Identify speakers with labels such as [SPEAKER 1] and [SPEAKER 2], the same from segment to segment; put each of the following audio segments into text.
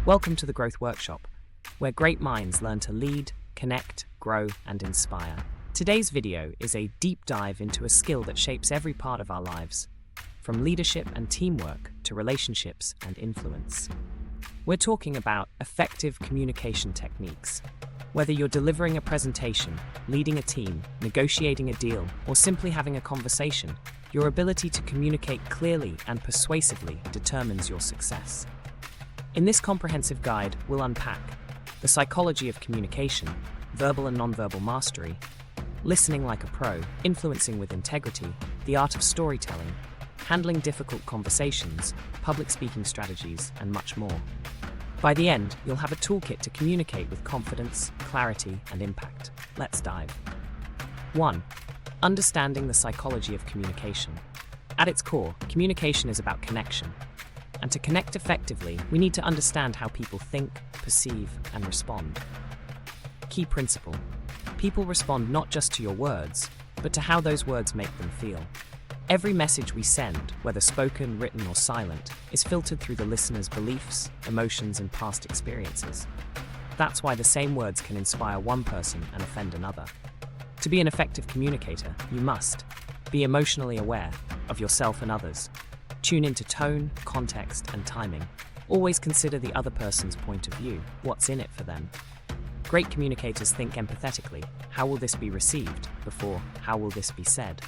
[SPEAKER 1] Welcome to the Growth Workshop, where great minds learn to lead, connect, grow, and inspire. Today's video is a deep dive into a skill that shapes every part of our lives, from leadership and teamwork to relationships and influence. We're talking about effective communication techniques. Whether you're delivering a presentation, leading a team, negotiating a deal, or simply having a conversation, your ability to communicate clearly and persuasively determines your success. In this comprehensive guide, we'll unpack the psychology of communication, verbal and nonverbal mastery, listening like a pro, influencing with integrity, the art of storytelling, handling difficult conversations, public speaking strategies, and much more. By the end, you'll have a toolkit to communicate with confidence, clarity, and impact. Let's dive. 1. Understanding the psychology of communication. At its core, communication is about connection. And to connect effectively, we need to understand how people think, perceive, and respond. Key principle: people respond not just to your words, but to how those words make them feel. Every message we send, whether spoken, written, or silent, is filtered through the listener's beliefs, emotions, and past experiences. That's why the same words can inspire one person and offend another. To be an effective communicator, you must be emotionally aware of yourself and others. Tune into tone, context, and timing. Always consider the other person's point of view, what's in it for them. Great communicators think empathetically. How will this be received? Before, how will this be said?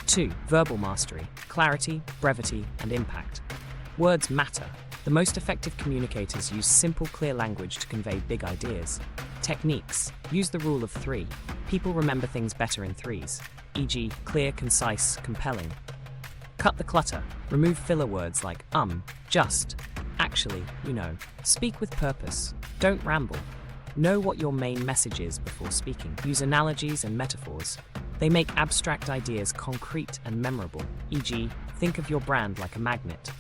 [SPEAKER 1] 2. Verbal mastery. Clarity, brevity, and impact. Words matter. The most effective communicators use simple, clear language to convey big ideas. Techniques. Use the rule of 3. People remember things better in threes, e.g., clear, concise, compelling. Cut the clutter. Remove filler words like just, actually, you know. Speak with purpose. Don't ramble. Know what your main message is before speaking. Use analogies and metaphors. They make abstract ideas concrete and memorable, e.g., think of your brand like a magnet.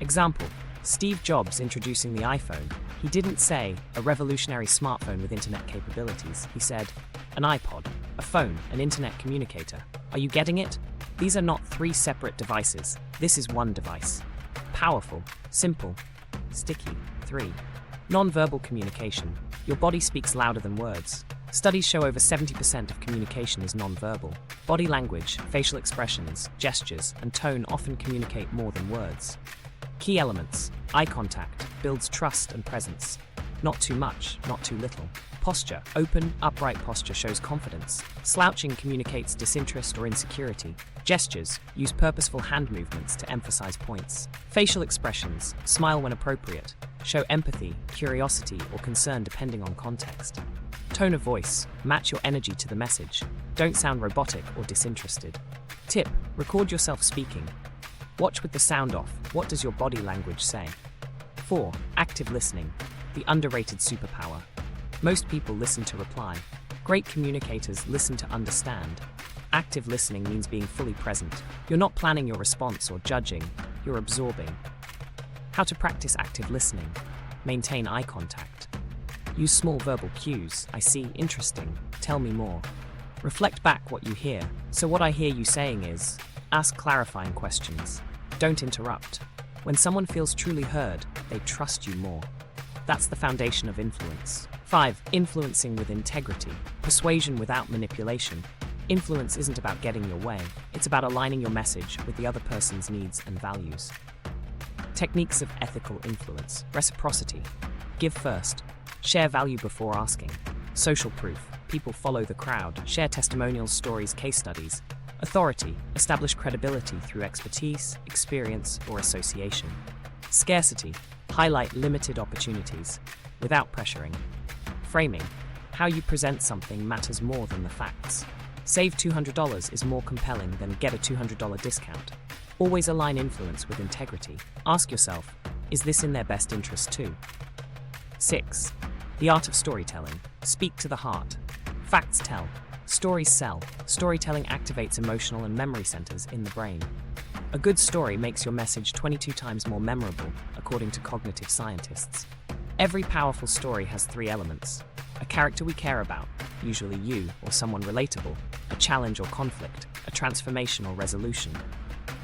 [SPEAKER 1] Example: Steve Jobs introducing the iPhone. He didn't say, a revolutionary smartphone with internet capabilities. He said, an iPod, a phone, an internet communicator. Are you getting it? These are not 3 separate devices. This is one device. Powerful, simple, sticky. 3. Non-verbal communication. Your body speaks louder than words. Studies show over 70% of communication is non-verbal. Body language, facial expressions, gestures, and tone often communicate more than words. Key elements: eye contact builds trust and presence. Not too much, not too little. Posture: open, upright posture shows confidence. Slouching communicates disinterest or insecurity. Gestures: use purposeful hand movements to emphasize points. Facial expressions: smile when appropriate. Show empathy, curiosity, or concern depending on context. Tone of voice: match your energy to the message. Don't sound robotic or disinterested. Tip: record yourself speaking. Watch with the sound off. What does your body language say? 4. Active listening. The underrated superpower. Most people listen to reply. Great communicators listen to understand. Active listening means being fully present. You're not planning your response or judging, you're absorbing. How to practice active listening. Maintain eye contact. Use small verbal cues. I see, interesting, tell me more. Reflect back what you hear. So what I hear you saying is, ask clarifying questions. Don't interrupt. When someone feels truly heard, they trust you more. That's the foundation of influence. 5. Influencing with integrity. Persuasion without manipulation. Influence isn't about getting your way. It's about aligning your message with the other person's needs and values. Techniques of ethical influence. Reciprocity. Give first. Share value before asking. Social proof. People follow the crowd. Share testimonials, stories, case studies. Authority. Establish credibility through expertise, experience, or association. Scarcity. Highlight limited opportunities without pressuring. Framing. How you present something matters more than the facts. Save $200 is more compelling than get a $200 discount. Always align influence with integrity. Ask yourself, is this in their best interest too? 6. The art of storytelling. Speak to the heart. Facts tell. Stories sell. Storytelling activates emotional and memory centers in the brain. A good story makes your message 22 times more memorable, according to cognitive scientists. Every powerful story has 3 elements. A character we care about, usually you or someone relatable, a challenge or conflict, a transformation or resolution.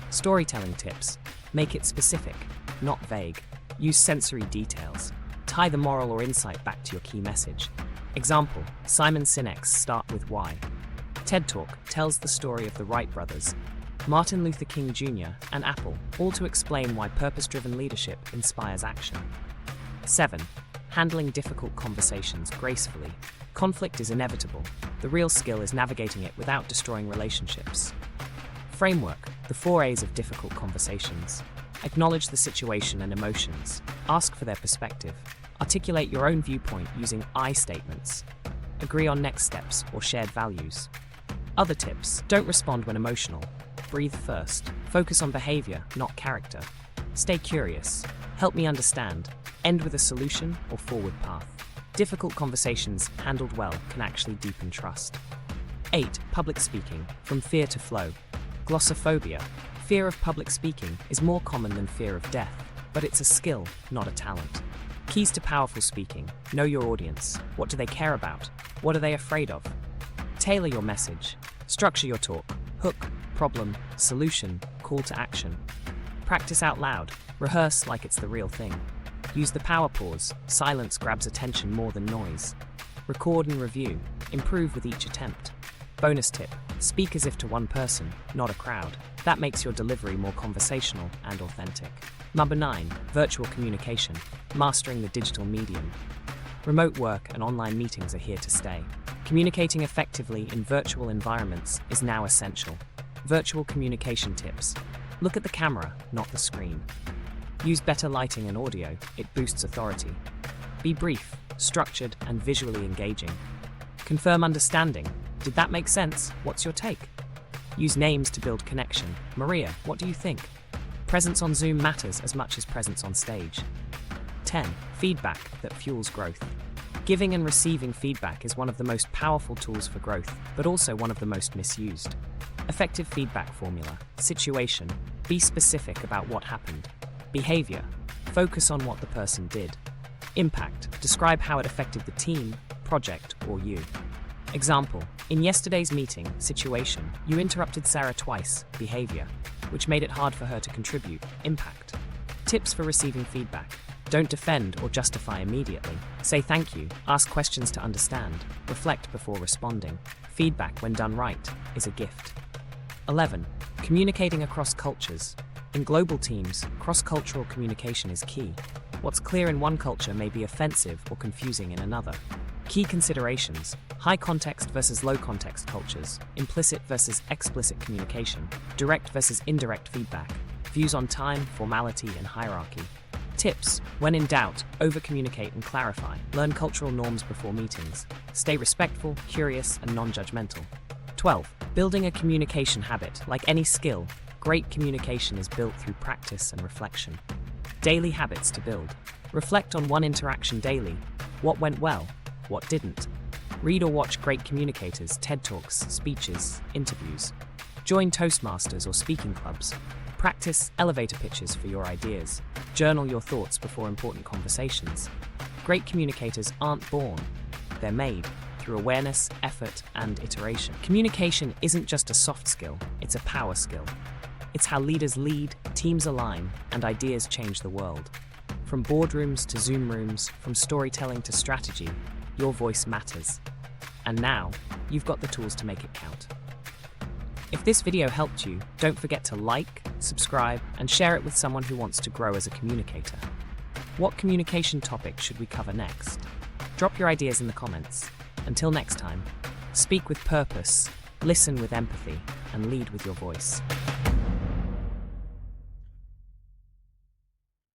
[SPEAKER 1] Storytelling tips: make it specific, not vague. Use sensory details. Tie the moral or insight back to your key message. Example, Simon Sinek's Start with Why. TED Talk tells the story of the Wright brothers, Martin Luther King Jr., and Apple, all to explain why purpose-driven leadership inspires action. 7. Handling difficult conversations gracefully. Conflict is inevitable. The real skill is navigating it without destroying relationships. Framework, the 4 A's of difficult conversations. Acknowledge the situation and emotions. Ask for their perspective. Articulate your own viewpoint using I statements. Agree on next steps or shared values. Other tips, don't respond when emotional. Breathe first. Focus on behavior, not character. Stay curious. Help me understand. End with a solution or forward path. Difficult conversations handled well can actually deepen trust. 8. Public speaking, from fear to flow. Glossophobia. Fear of public speaking is more common than fear of death, but it's a skill, not a talent. Keys to powerful speaking. Know your audience. What do they care about? What are they afraid of? Tailor your message. Structure your talk. Hook, problem, solution, call to action. Practice out loud. Rehearse like it's the real thing. Use the power pause. Silence grabs attention more than noise. Record and review. Improve with each attempt. Bonus tip. Speak as if to one person, not a crowd. That makes your delivery more conversational and authentic. Number 9. Virtual communication. Mastering the digital medium. Remote work and online meetings are here to stay. Communicating effectively in virtual environments is now essential. Virtual communication tips. Look at the camera, not the screen. Use better lighting and audio, it boosts authority. Be brief, structured, and visually engaging. Confirm understanding. Did that make sense? What's your take? Use names to build connection. Maria, what do you think? Presence on Zoom matters as much as presence on stage. 10. Feedback that fuels growth. Giving and receiving feedback is one of the most powerful tools for growth, but also one of the most misused. Effective feedback formula. Situation. Be specific about what happened. Behavior. Focus on what the person did. Impact. Describe how it affected the team, project, or you. Example. In yesterday's meeting, situation, you interrupted Sarah twice, behavior, which made it hard for her to contribute, impact. Tips for receiving feedback. Don't defend or justify immediately. Say thank you, ask questions to understand, reflect before responding. Feedback, when done right, is a gift. 11. Communicating across cultures. In global teams, cross-cultural communication is key. What's clear in one culture may be offensive or confusing in another. Key considerations: high context versus low context cultures, implicit versus explicit communication, direct versus indirect feedback, views on time, formality, and hierarchy. Tips: when in doubt, over-communicate and clarify. Learn cultural norms before meetings. Stay respectful, curious, and non-judgmental. 12. Building a communication habit. Like any skill, great communication is built through practice and reflection. Daily habits to build. Reflect on one interaction daily. What went well? What didn't? Read or watch great communicators, TED Talks, speeches, interviews. Join Toastmasters or speaking clubs. Practice elevator pitches for your ideas. Journal your thoughts before important conversations. Great communicators aren't born, they're made through awareness, effort, and iteration. Communication isn't just a soft skill, it's a power skill. It's how leaders lead, teams align, and ideas change the world. From boardrooms to Zoom rooms, from storytelling to strategy, your voice matters. And now, you've got the tools to make it count. If this video helped you, don't forget to like, subscribe, and share it with someone who wants to grow as a communicator. What communication topic should we cover next? Drop your ideas in the comments. Until next time, speak with purpose, listen with empathy, and lead with your voice.